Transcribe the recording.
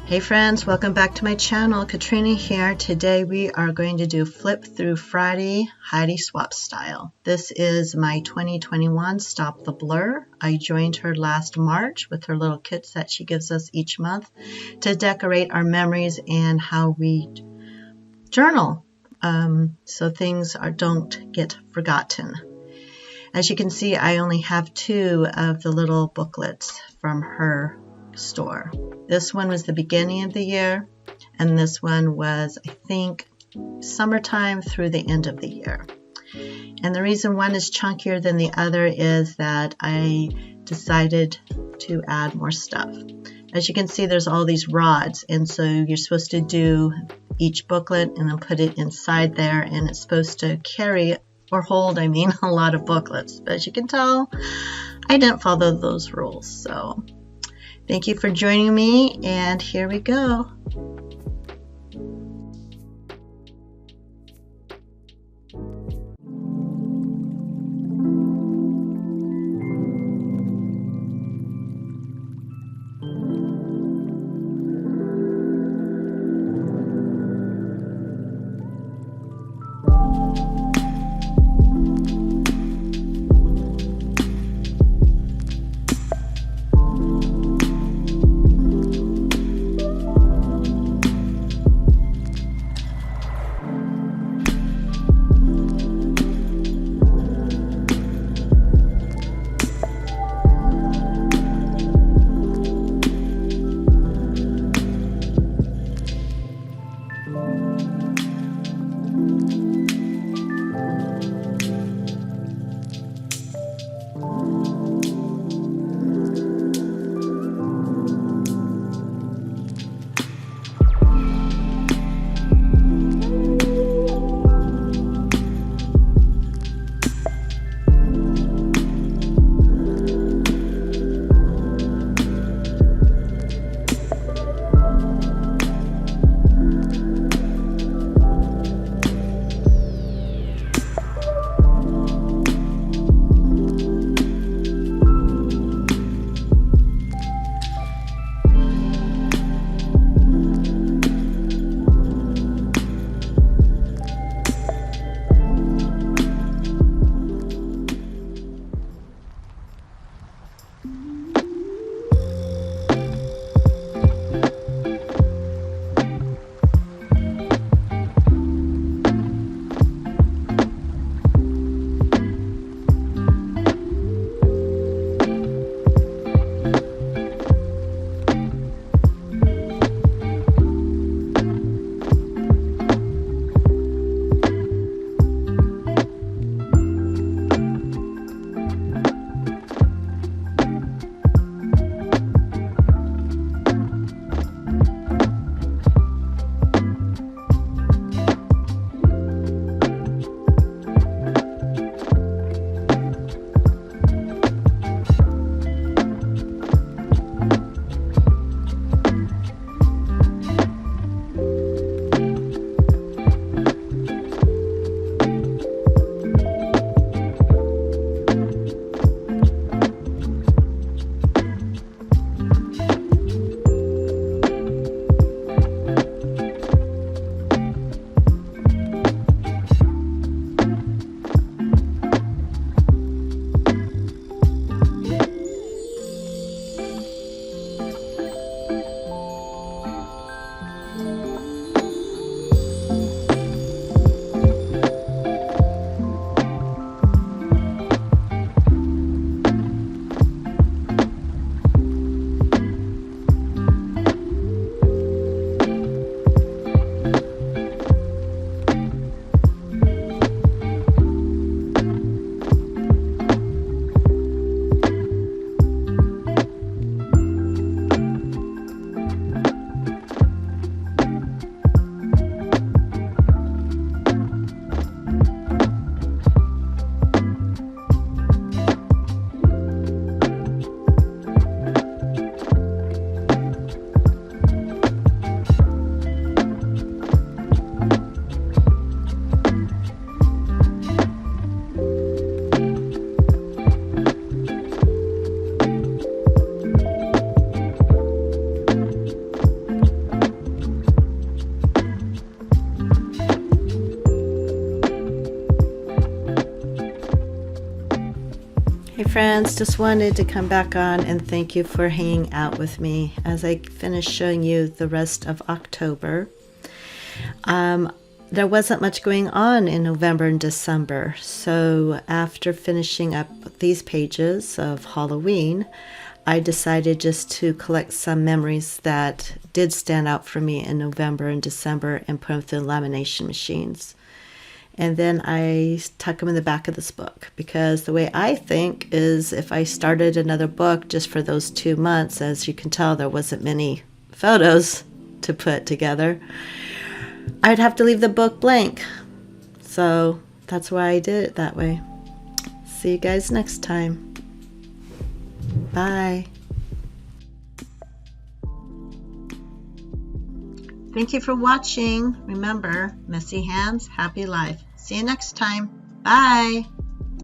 Hey friends, welcome back to my channel. Katrina here. Today we are going to do Flip Through Friday Heidi Swapp style. This is my 2021 Stop the Blur. I joined her last March with her little kits that she gives us each month to decorate our memories and how we journal so things don't get forgotten. As you can see, I only have 2 of the little booklets from her store. This one was the beginning of the year, and this one was, I think, summertime through the end of the year. And the reason one is chunkier than the other is that I decided to add more stuff. As you can see, there's all these rods, and so you're supposed to do each booklet and then put it inside there, and it's supposed to carry or hold, a lot of booklets. But as you can tell, I didn't follow those rules. So thank you for joining me, and here we go. Hey friends, just wanted to come back on and thank you for hanging out with me as I finish showing you the rest of October. There wasn't much going on in November and December, so after finishing up these pages of Halloween, I decided just to collect some memories that did stand out for me in November and December and put them through lamination machines. And then I tuck them in the back of this book, because the way I think is if I started another book just for those 2 months, as you can tell, there wasn't many photos to put together, I'd have to leave the book blank. So that's why I did it that way. See you guys next time. Bye. Thank you for watching. Remember, messy hands, happy life. See you next time. Bye.